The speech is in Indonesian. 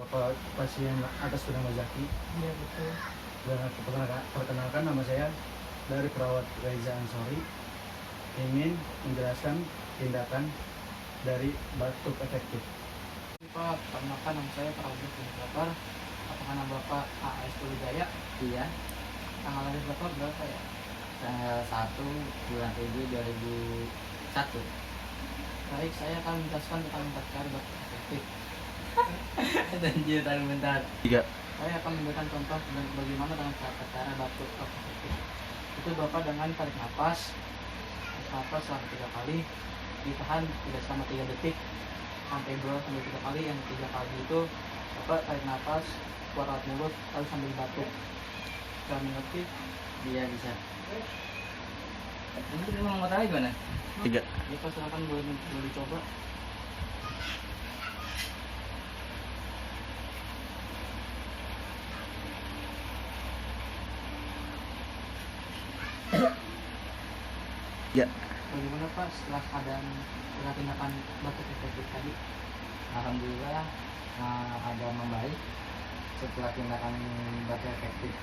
Bapak pasien atas nama Zaki. Iya betul. Dan perkenalkan nama saya dari perawat Reza Ansori, ingin menjelaskan tindakan dari batuk efektif. Pak, perkenalkan nama saya Prabowo Bapak. Apakah nama Bapak AS Wijaya? Iya, Tanggal lahir Bapak berapa ya? tanggal 1 bulan 7 2001. Baik, saya akan menjelaskan tentang 4 cara batuk efektif. Anjir, taruh bentar. 3. Saya akan memberikan contoh bagaimana dengan cara batuk efektif. Itu Bapak dengan tarik nafas selama 3 kali, ditahan tidak selama 3 detik sampai 2 sampai 3 kali. Yang 3 kali itu Bapak tarik nafas keluar lewat mulut lalu sambil batuk. Bisa mengerti? Iya, bisa. Ini kita mau tahu gimana? 3. Ya Pak, silakan boleh dicoba. Ya. Bagaimana Pak setelah tindakan batuk efektif tadi? Alhamdulillah ada membaik setelah tindakan batuk efektif.